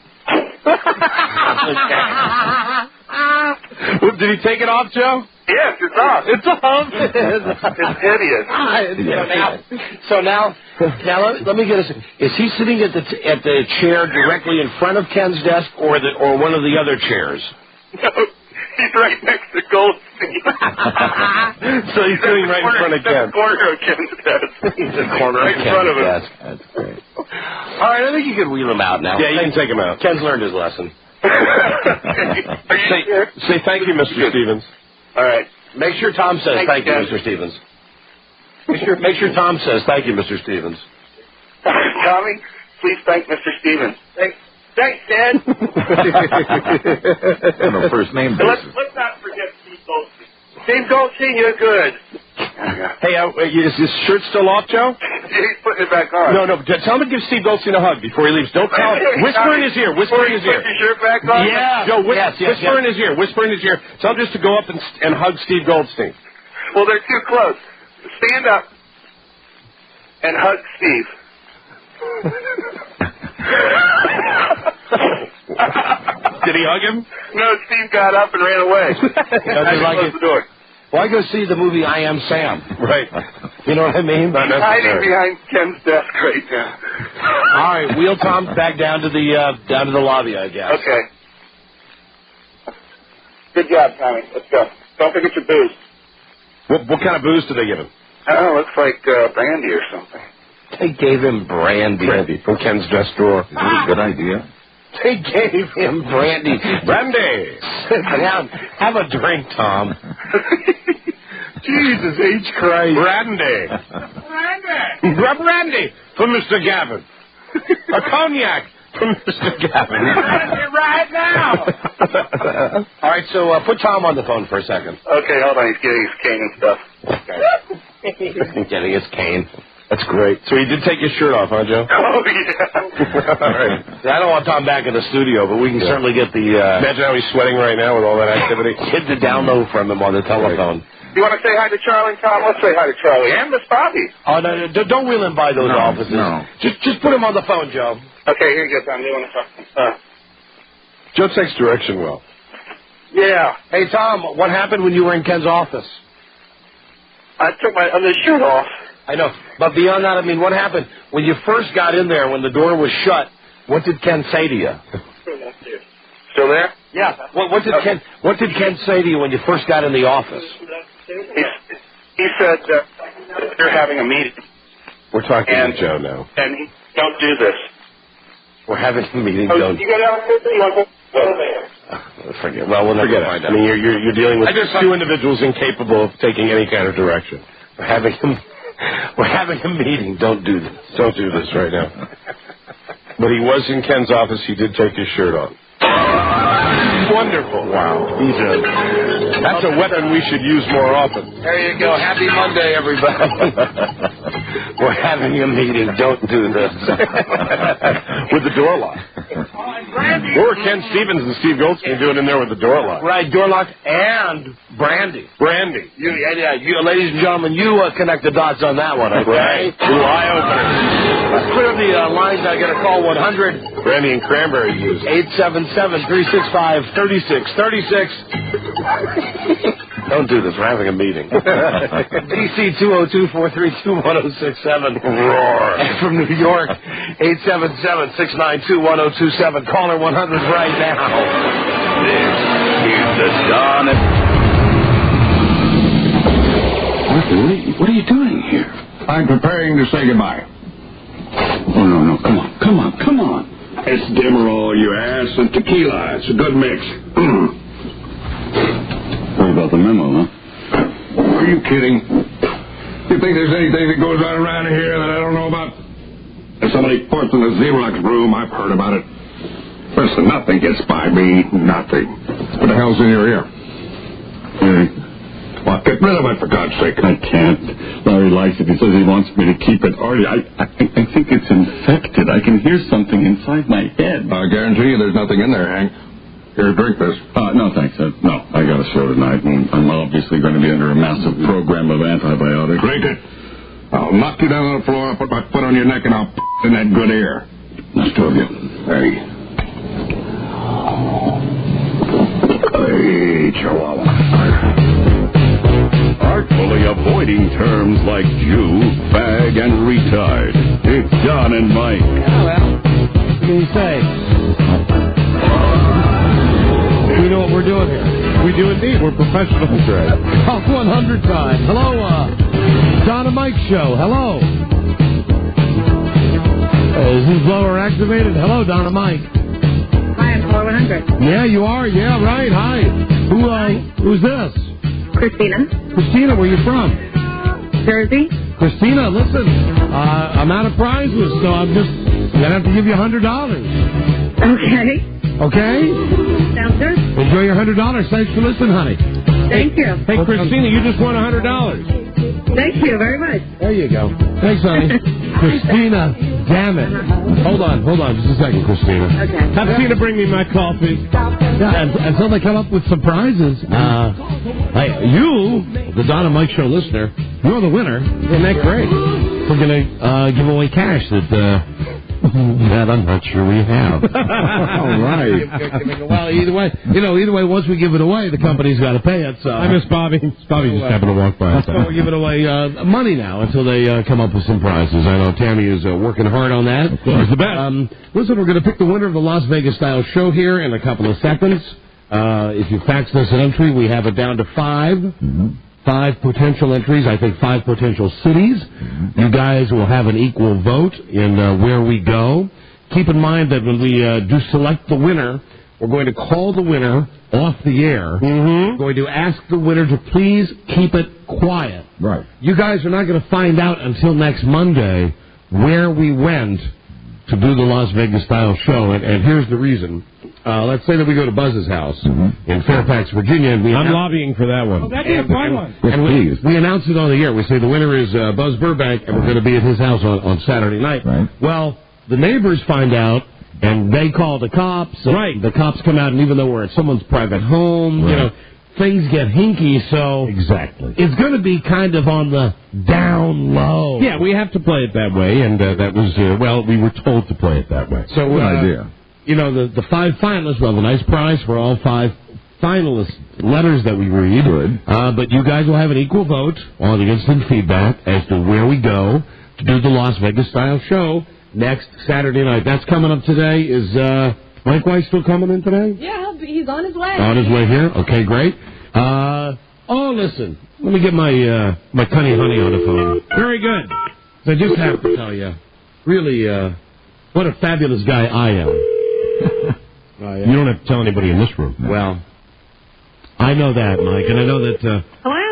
Well, did he take it off, Joe? Yes, it's off. It's off. It's hideous. So now let me get this. Is he sitting at the chair directly in front of Ken's desk, or one of the other chairs? No, he's right next to Goldstein. So he's sitting right in front of Ken. The corner of Ken's desk. He's in the corner right of in front of Ken's him. desk. That's great. All right, I think you can wheel him out now. Yeah, you can take him out. Ken's learned his lesson. Are you sure? Say thank you, Mr. Stevens. All right. Make sure Tom says thank you, Ken. Mr. Stevens. Make sure Tom says thank you, Mr. Stevens. Tommy, please thank Mr. Stevens. Thanks, Dad. On a first name basis. Let's not forget Steve Goldstein. Steve Goldstein, you're good. Hey, is his shirt still off, Joe? He's putting it back on. No. Tell him to give Steve Goldstein a hug before he leaves. Don't tell him. Whisper in his ear. Whisper in his ear. Put your shirt back on? Yeah. Joe, whisper in his ear. Whisper in his ear. Tell him just to go up and hug Steve Goldstein. Well, they're too close. Stand up and hug Steve. Did he hug him? No, Steve got up and ran away. Closed the door. Why go see the movie I Am Sam? Right. You know what I mean? Not Hiding necessary. behind Ken's desk right now. All right, wheel Tom back down to the lobby, I guess. Okay. Good job, Tommy. Let's go. Don't forget your booze. What kind of booze did they give him? Oh, looks like brandy or something. They gave him brandy. Brandy from Ken's desk drawer. Good idea. They gave him brandy. Brandy. Sit down. Have a drink, Tom. Jesus H. Christ. Brandy. Brandy from Mr. Gavin. A cognac from Mr. Gavin. Right now. All right, so put Tom on the phone for a second. Okay, hold on. He's getting his cane and stuff. Getting his cane. That's great. So he did take his shirt off, huh, Joe? Oh, yeah. All right. I don't want Tom back in the studio, but we can certainly get the... Imagine how he's sweating right now with all that activity. Get the download from him on the telephone. You want to say hi to Charlie, Tom? Let's say hi to Charlie and Miss Bobby. Oh, no, don't wheel him by those offices. No. Just put him on the phone, Joe. Okay, here you go, Tom. Do you want to talk? Joe takes direction well. Yeah. Hey, Tom, what happened when you were in Ken's office? I took my other shirt off. I know, but beyond that, I mean, what happened when you first got in there, when the door was shut? What did Ken say to you? Still there? Yeah. What did Ken say to you when you first got in the office? He said they're having a meeting. We're talking to Joe now. And don't do this. We're having a meeting. Oh, Don't you go downstairs? You want to go? forget. Well, we'll never find out. I mean, you're dealing with two individuals incapable of taking any kind of direction. We're having a meeting. Don't do this. Don't do this right now. But he was in Ken's office. He did take his shirt off. Wonderful. Wow. That's a weapon we should use more often. There you go. Happy Monday, everybody. We're having a meeting. Don't do this. With the door locked. Or Ken Stevens and Steve Goldsmith doing in there with the door locked. Right, door locked and brandy. Brandy. You, ladies and gentlemen, you connect the dots on that one, okay? Right. Two eye openers. Let's clear the lines. I got to call 100. Brandy and cranberry juice. 877-365-3636. Don't do this. We're having a meeting. DC 202-432-1067. Roar. And from New York, 877-692-1027. Caller 100 right now. This is the Dawn. Martha, what are you doing here? I'm preparing to say goodbye. Oh, no. Come on. It's Demerol, you ass, and tequila. It's a good mix. What about the memo, huh? Are you kidding? You think there's anything that goes on around here that I don't know about? If somebody puts in the Xerox room, I've heard about it. Listen, nothing gets by me. Nothing. What the hell's in your ear? Well, get rid of it, for God's sake. I can't. Larry likes it. He says he wants me to keep it. Artie, I think it's infected. I can hear something inside my head. I guarantee you there's nothing in there, Hank. Here, drink this. No, thanks. No, I got a show tonight, and I'm obviously going to be under a massive program of antibiotics. Drink it. I'll knock you down on the floor, I'll put my foot on your neck, and I'll in that good air. Nice to you. Hey, Chihuahua. Artfully avoiding terms like Jew, fag, and retard. It's Don and Mike. Well, what can you say? We know what we're doing here. We do indeed. We're professionals. That's right. Talk 100 times. Hello, Don and Mike show. Hello. Is this blower activated? Hello, Don and Mike. Hi, I'm caller 100. Yeah, you are. Yeah, right. Hi. Who's this? Christina. Christina, where you from? Jersey. Christina, listen. I'm out of prizes, so I'm just gonna have to give you $100. Okay. Okay? Sounds good. Enjoy your $100. Thanks for listening, honey. Thank you. Hey, Christina, you just won $100. Thank you very much. There you go. Thanks, honey. Christina, damn it. Hold on just a second, Christina. Okay. Have Tina bring me my coffee. Until they come up with some prizes. Hey, you, the Don and Mike Show listener, you're the winner. Isn't that great? We're going to give away cash that I'm not sure we have. All right. Well, either way, once we give it away, the company's got to pay it. So I miss Bobby. Bobby just happened to walk by. So we're giving away money now until they come up with some prizes. I know Tammy is working hard on that. Of course, the best. Listen, we're going to pick the winner of the Las Vegas style show here in a couple of seconds. If you fax us an entry, we have it down to 5. Mm-hmm. 5 potential entries, I think 5 potential cities. Mm-hmm. You guys will have an equal vote in where we go. Keep in mind that when we do select the winner, we're going to call the winner off the air. Mm-hmm. We're going to ask the winner to please keep it quiet. Right. You guys are not going to find out until next Monday where we went to do the Las Vegas style show, and here's the reason. Let's say that we go to Buzz's house in Fairfax, Virginia, and I'm lobbying for that one. Oh, that'd be a fun one. And we announce it on the air. We say the winner is Buzz Burbank, and we're going to be at his house on Saturday night. Right. Well, the neighbors find out, and they call the cops. Right. The cops come out, and even though we're at someone's private home, things get hinky, so exactly, it's going to be kind of on the down low. Yeah, we have to play it that way, and that was we were told to play it that way. So good idea. You know, the 5 finalists will have a nice prize for all 5 finalist letters that we read. Good. But you guys will have an equal vote on the instant feedback as to where we go to do the Las Vegas style show next Saturday night. That's coming up today. Is Mike White still coming in today? Yeah, he's on his way. On his way here? Okay, great. Listen, let me get my Cunny Honey on the phone. Very good. So I just have to tell you, really, what a fabulous guy I am. You don't have to tell anybody in this room. Well, I know that, Mike, and I know that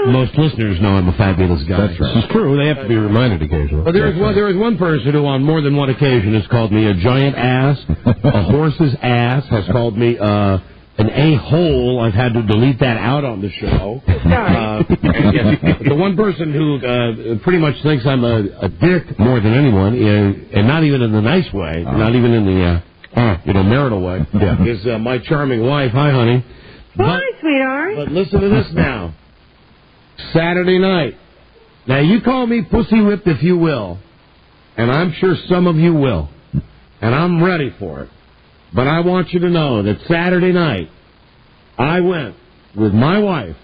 most listeners know I'm a fabulous guy. That's right. This is true. They have to be reminded occasionally. Well, there is one person who on more than one occasion has called me a giant ass, a horse's ass, has called me an a-hole. I've had to delete that out on the show. The one person who pretty much thinks I'm a dick more than anyone, and not even in the nice way, not even in the marital way, is my charming wife. Hi, honey. Hi, sweetheart. But listen to this now. Saturday night. Now, you call me pussy whipped if you will, and I'm sure some of you will, and I'm ready for it. But I want you to know that Saturday night, I went with my wife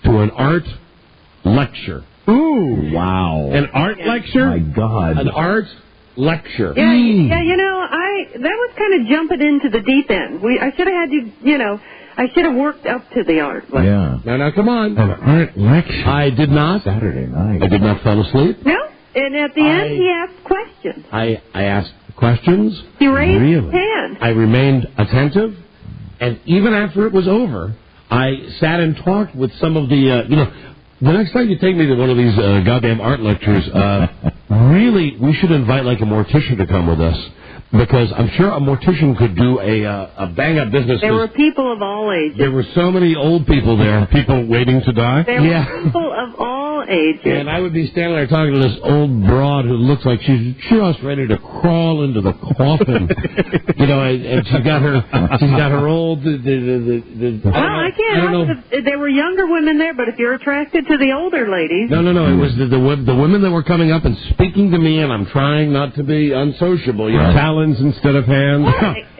to an art lecture. Ooh. Wow. An art lecture? My God. An art lecture. Yeah, you know, that was kind of jumping into the deep end. I should have had I should have worked up to the art. Yeah. Now, come on. An art lecture. I did not. Saturday night. I did not fall asleep. No, and at the end he asked questions. I asked questions. He raised his hand. I remained attentive, and even after it was over, I sat and talked with some of the, the next time you take me to one of these goddamn art lectures, really, we should invite like a mortician to come with us. Because I'm sure a mortician could do a bang-up business. There were people of all ages. There were so many old people there. People waiting to die? There were people of all ages. And I would be standing there talking to this old broad who looks like she's just ready to crawl into the coffin. And she's got her old... I can't help it. There were younger women there, but if you're attracted to the older ladies... No. It was the women that were coming up and speaking to me, and I'm trying not to be unsociable. Talons instead of hands.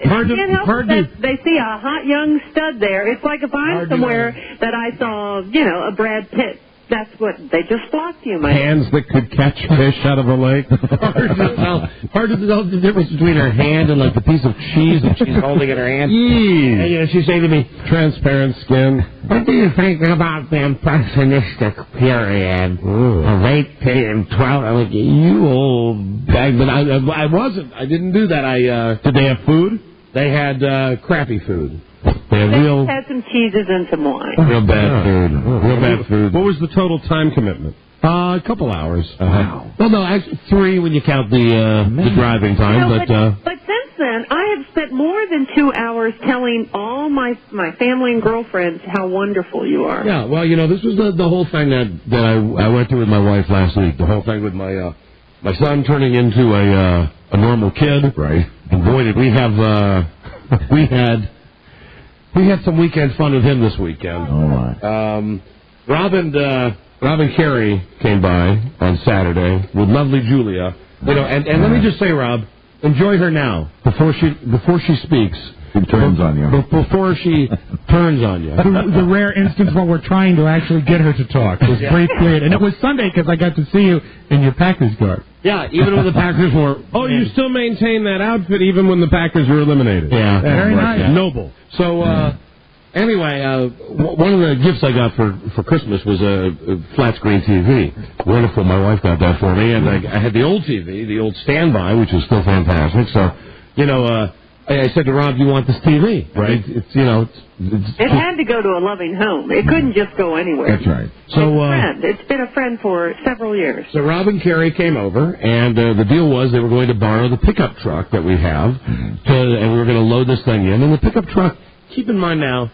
They see a hot young stud there. It's like if I'm somewhere that I saw, a Brad Pitt. That's what they just flocked to you, man. Hands that could catch fish out of a lake. Hard to tell the difference between her hand and like the piece of cheese that she's holding in her hand. And she's saying to me, transparent skin. What do you think about the impressionistic period? Late and 12. I'm like, you old bag. But I wasn't. I didn't do that. Did they have food? They had crappy food. They had some cheeses and some wine. Real bad food. Real bad food. What was the total time commitment? A couple hours. Wow. Well, no, actually 3 when you count the driving time. But since then, I have spent more than 2 hours telling all my family and girlfriends how wonderful you are. Yeah, well, this was the whole thing that I went through with my wife last week. The whole thing with my son turning into a normal kid. Right. And boy, did we have we had some weekend fun with him this weekend. Oh my. Robin Carey came by on Saturday with lovely Julia. And let me just say, Rob, enjoy her now before she speaks. She turns on you. Before she turns on you. The rare instance where we're trying to actually get her to talk was brief period, and it was Sunday because I got to see you in your Packers garb. Yeah, even when the Packers were... Oh, you still maintain that outfit even when the Packers were eliminated. Yeah. Very nice. Yeah. Noble. So, anyway, one of the gifts I got for Christmas was a flat screen TV. Wonderful. My wife got that for me. And I had the old TV, the old standby, which is still fantastic. So, I said to Rob, you want this TV, right? It had to go to a loving home. It couldn't just go anywhere. That's right. So, it's been a friend for several years. So Rob and Carrie came over, and the deal was they were going to borrow the pickup truck that we have, and we were going to load this thing in. And the pickup truck, keep in mind now,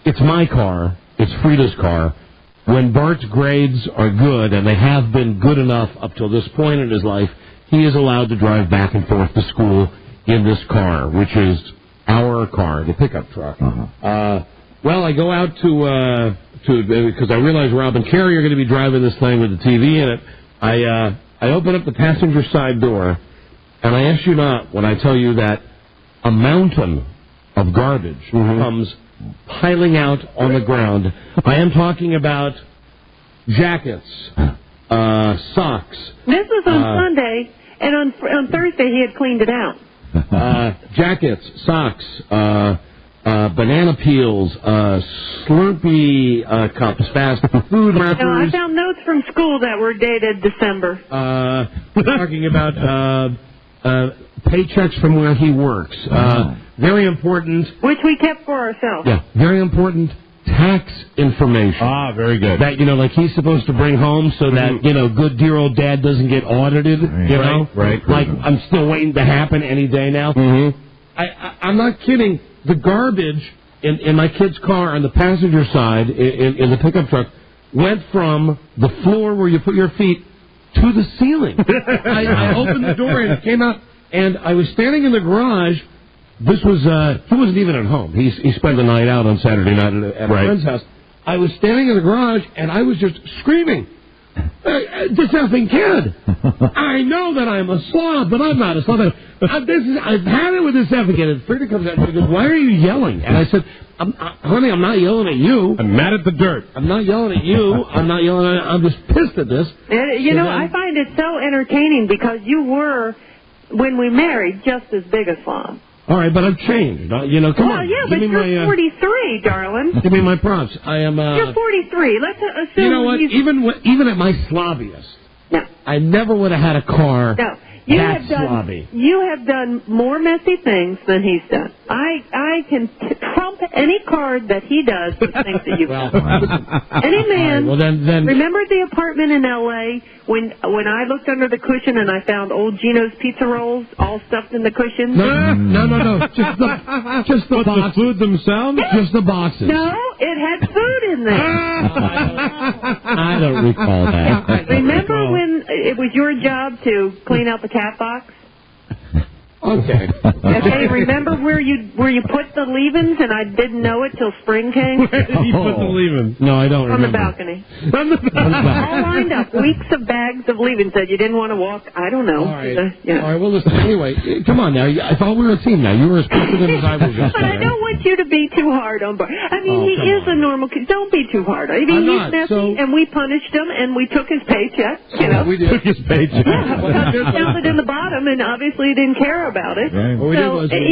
it's my car, it's Frida's car. When Bart's grades are good, and they have been good enough up till this point in his life, he is allowed to drive back and forth to school in this car, which is our car, the pickup truck. Well, I go out to because I realize Rob and Carrie are going to be driving this thing with the TV in it. I open up the passenger side door, and I ask you not when I tell you that a mountain of garbage comes piling out on the ground. I am talking about jackets, socks. This was on Sunday, and on Thursday he had cleaned it out. Jackets, socks, banana peels, Slurpee cups, fast food wrappers. No, I found notes from school that were dated December. We're talking about paychecks from where he works. Very important. Which we kept for ourselves. Yeah, very important tax information. Ah, very good. That, like he's supposed to bring home so that, good dear old dad doesn't get audited, you know? Right. Like, I'm still waiting to happen any day now. I'm not kidding. The garbage in my kid's car on the passenger side in the pickup truck went from the floor where you put your feet to the ceiling. I opened the door and it came out, and I was standing in the garage. This was, he wasn't even at home. He spent the night out on Saturday night at a friend's house. I was standing in the garage, and I was just screaming, this effing kid. I know that I'm a slob, but I'm not a slob. I've had it with this effing kid. And Frida comes out and goes, why are you yelling? And I said, honey, I'm not yelling at you. I'm mad at the dirt. I'm not yelling at you. I'm not yelling at I'm just pissed at this. I find it so entertaining because you were, when we married, just as big a slob. All right, but I've changed. Come on. Well, yeah, but you're 43, darling. Give me my props. I am. You're 43. Let's assume. You know what? Even at my slobbiest, no, I never would have had a car. No. Slobby. You have done more messy things than he's done. I can trump any card that he does with things that you've done. Any man. Right, well, then. Remember the apartment in L.A. when I looked under the cushion and I found old Gino's pizza rolls all stuffed in the cushion? No. Just the boxes. The food themselves? Just the boxes. No, it had food in there. I don't recall that. Remember when it was your job to clean out the cat box? Okay. Okay, remember where you put the leavings and I didn't know it till spring came? Where did you put the leavings? No, I don't remember. On the balcony. All lined up. Weeks of bags of leavings that you didn't want to walk. I don't know. All right. All right, well, listen, anyway, come on now. I thought we were a team now. You were as confident as I was yesterday. But I don't want you to be too hard on Bart. I mean, he is a normal kid. Don't be too hard. I mean, he's messy, and we punished him, and we took his paycheck, We did. Took his paycheck. Yeah, counted in the bottom, and obviously he didn't care about it. Right. What we did was it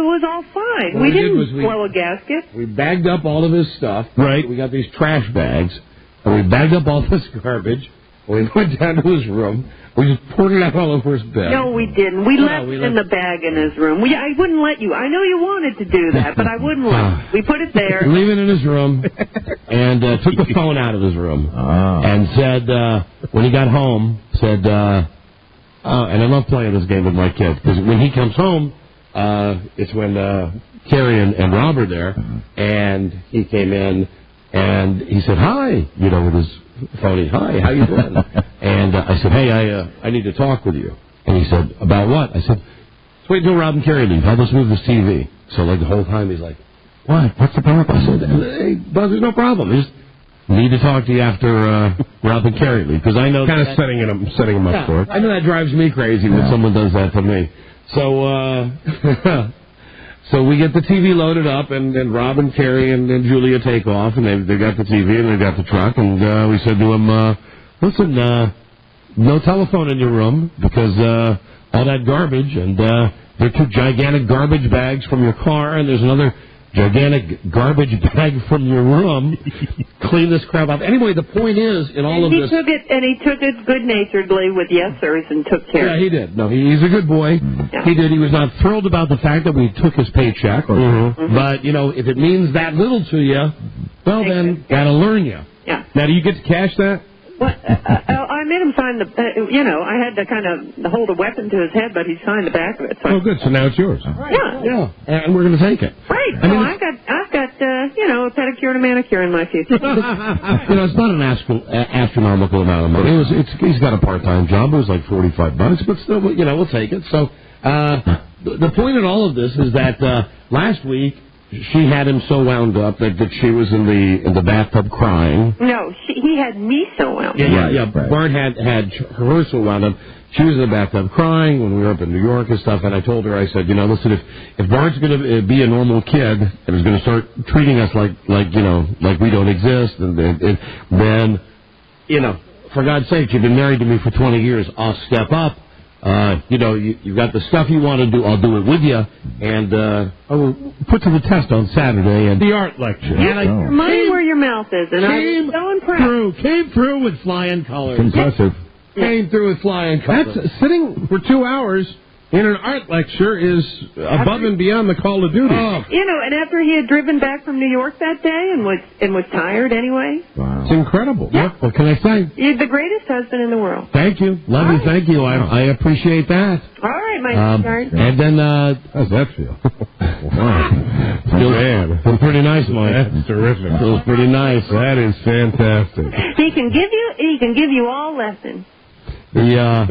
was all fine. We didn't blow a gasket. We bagged up all of his stuff. Right. We got these trash bags, and we bagged up all this garbage. We went down to his room. We just poured it out all over his bed. No, we didn't. We left in the bag in his room. I wouldn't let you. I know you wanted to do that, but I wouldn't let you. We put it there. Leave it in his room, and took the phone out of his room, and said, when he got home, said, and I love playing this game with my kid, because when he comes home, it's when Carrie and Rob are there, and he came in, and he said, hi, with his phony, hi, how you doing? And I said, hey, I need to talk with you. And he said, about what? I said, let's wait until Rob and Carrie leave. I'll just move this TV. So the whole time he's like, what? What's the problem? I said, hey, Buzz, there's no problem. I just need to talk to you after Rob and Carrie leave, because I know kind of setting him up for it. I know that drives me crazy when someone does that to me. So, so we get the TV loaded up, and Rob and Carrie and Julia take off, and they got the TV and they got the truck, and we said to him, listen, no telephone in your room, because all that garbage, and there are 2 gigantic garbage bags from your car, and there's another gigantic garbage bag from your room. Clean this crap up. Anyway, the point is, in all of this... He took it good-naturedly with yes sirs and took care. Yeah, he did. No, he's a good boy. Yeah. He did. He was not thrilled about the fact that we took his paycheck. But, if it means that little to you, well, then, gotta learn you. Yeah. Now, do you get to cash that? Well, I made him sign I had to kind of hold a weapon to his head, but he signed the back of it. So good. So now it's yours. Yeah. And we're going to take it. Right. I've got a pedicure and a manicure in my future. It's not an astronomical amount of money. He's got a part-time job. It was like $45, but still, we'll take it. So the point in all of this is that last week she had him so wound up that she was in the bathtub crying. No, he had me so wound up. Yeah. Bart had her so wound up. She was in the bathtub crying when we were up in New York and stuff, and I told her, I said, listen, if Bart's going to be a normal kid and is going to start treating us like we don't exist, and then, for God's sake, you've been married to me for 20 years, I'll step up. You've got the stuff you want to do, I'll do it with you, and I will put to the test on Saturday, and the art lecture. And money where your mouth is, and I'm so impressed. Came through with flying colors. Impressive. Came through with flying colors. That's sitting for 2 hours in an art lecture is above and beyond the call of duty. Oh. And after he had driven back from New York that day and was tired anyway. Wow. It's incredible. Yeah. What can I say? You're the greatest husband in the world. Thank you. Love you. Thank you. I appreciate that. All right, my sweetheart. And then, how's that feel? Wow. Feels pretty nice, Mike. That's terrific. Feels pretty nice. That is fantastic. He can give you all lessons. The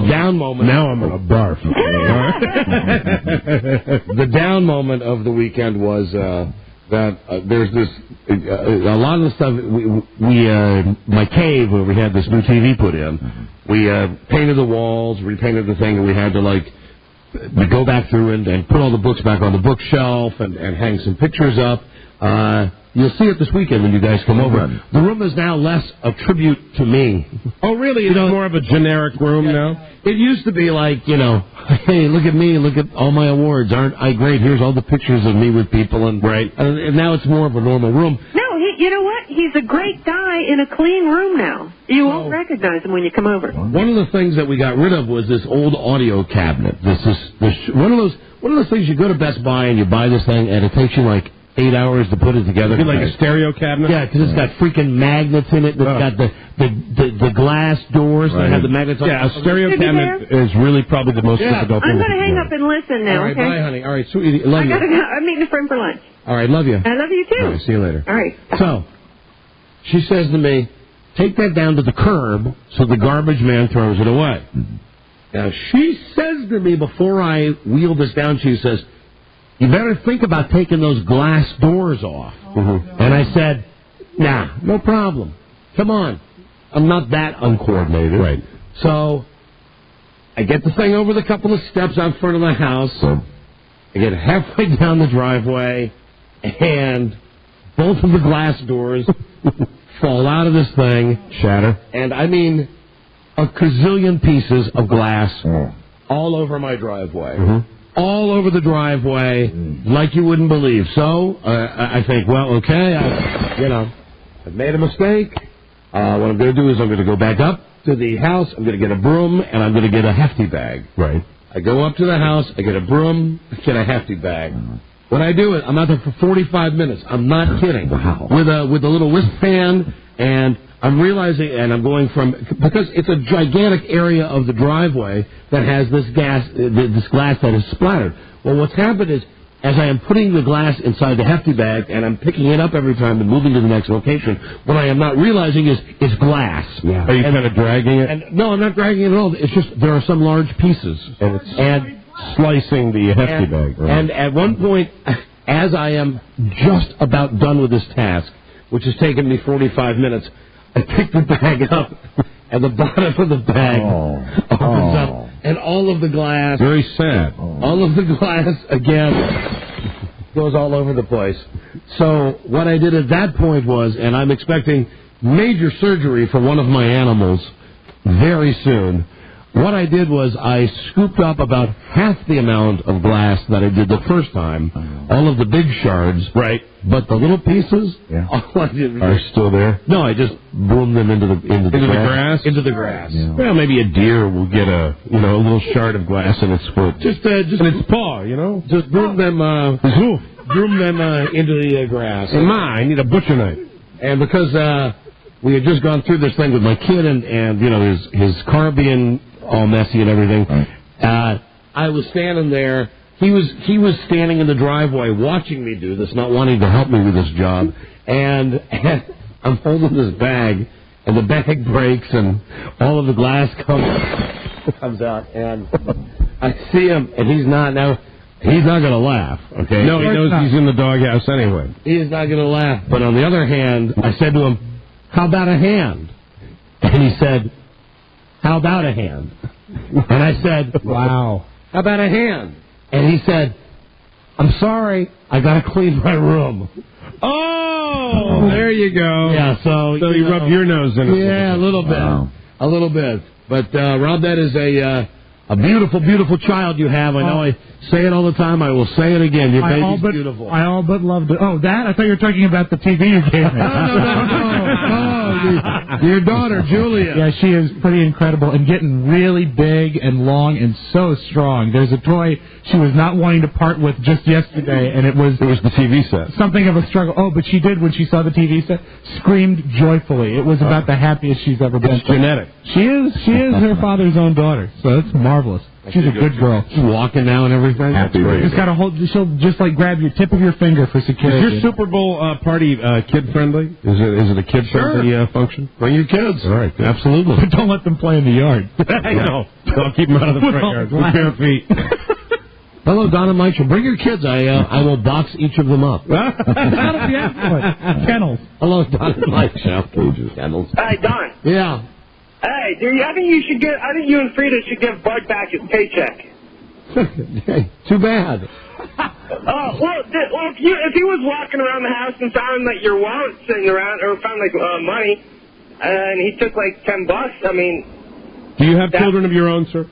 down moment. Now I'm gonna barf. The down moment of the weekend was that there's this a lot of the stuff we my cave where we had this new TV put in. We painted the walls, repainted the thing, and we had to we go back through and put all the books back on the bookshelf and hang some pictures up. You'll see it this weekend when you guys come over. The room is now less a tribute to me. Oh, really? It's more of a generic room now? It used to be like, hey, look at me, look at all my awards. Aren't I great? Here's all the pictures of me with people. And now it's more of a normal room. No, you know what? He's a great guy in a clean room now. You won't recognize him when you come over. One of the things that we got rid of was this old audio cabinet. One of those things you go to Best Buy and you buy this thing and it takes you 8 hours to put it together. Like a stereo cabinet? Yeah, because it's got freaking magnets in it. It's got the glass doors that have the magnets on it. Yeah, a stereo cabinet is really probably the most difficult thing. I'm going to hang up and listen now, All right, okay? bye, honey. All right, sweetie. Love you. I got to go. I'm meeting a friend for lunch. All right, love you. I love you, too. All right, see you later. All right. So, she says to me, take that down to the curb so the garbage man throws it away. Now, she says to me before I wheel this down, she says, you better think about taking those glass doors off. And I said, nah, no problem. Come on. I'm not that uncoordinated. Right. So I get the thing over the couple of steps out front of the house. I get halfway down the driveway, and both of the glass doors fall out of this thing. Shatter. And I mean a gazillion pieces of glass all over my driveway. All over the driveway, like you wouldn't believe. So I think, well, okay, I've made a mistake. What I'm going to do is I'm going to go back up to the house. I'm going to get a broom, and I'm going to get a hefty bag. Right. I go up to the house. I get a broom, get a hefty bag. When I do it, I'm out there for 45 minutes. I'm not kidding. Wow. With a little wristband, and I'm realizing, and I'm going because it's a gigantic area of the driveway that has this glass that is splattered. Well, what's happened is, as I am putting the glass inside the hefty bag, and I'm picking it up every time and moving to the next location, what I am not realizing is it's glass. Yeah. Are you kind of dragging it? No, I'm not dragging it at all. It's just there are some large pieces. And slicing the hefty bag. Right. And at one point, as I am just about done with this task, which has taken me 45 minutes, I pick the bag up, and the bottom of the bag opens up, and all of the glass... Very sad. All of the glass, again, goes all over the place. So what I did at that point was, and I'm expecting major surgery for one of my animals very soon, what I did was I scooped up about half the amount of glass that I did the first time, all of the big shards, right? But the little pieces, all I did are still there. No, I just boomed them into the grass. Into the grass. Yeah. Well, maybe a deer will get a little shard of glass in its foot, just in its paw, Just boom them, into the grass. Hey, I need a butcher knife. And because we had just gone through this thing with my kid, and his car being all messy and everything, I was standing there. He was standing in the driveway watching me do this, not wanting to help me with this job. And I'm holding this bag, and the bag breaks, and all of the glass comes out. And I see him, and he's not. Now, He's not going to laugh, okay? No, he knows he's in the doghouse anyway. He's not going to laugh. But on the other hand, I said to him, how about a hand? And he said, how about a hand? And I said, wow. How about a hand? And he said, I'm sorry, I got to clean my room. Oh, there you go. Yeah, so he rubbed your nose in it. Yeah, a little bit. Wow. A little bit. But, Rob, that is a beautiful, beautiful child you have. I know I say it all the time. I will say it again. Your baby's beautiful. I all but loved it. Oh, that? I thought you were talking about the TV you gave me. No. Your daughter, Julia. Yeah, she is pretty incredible and getting really big and long and so strong. There's a toy she was not wanting to part with just yesterday, and it was the TV set. Something of a struggle. Oh, but she did when she saw the TV set. Screamed joyfully. It was about the happiest she's ever been. It's genetic. She is her father's own daughter, so it's marvelous. She's a good girl. She's walking now and everything. Happy Just gotta hold. She'll just like grab your tip of your finger for security. Is your Super Bowl party kid friendly? Is it a kid friendly function? Bring your kids. All right, absolutely. But don't let them play in the yard. I know. Don't keep them out of the front yard with bare feet. Hello, Don and Mike. Bring your kids. I will box each of them up. That'll be excellent. Kennels. Hello, Don and Mike. Cages. Kennels. Hey, Don. Yeah. Hey, I think you and Frida should give Bud back his paycheck. Hey, too bad. If he was walking around the house and found like your wallet sitting around, or found like money, and he took like $10, I mean. Do you have children of your own, sir?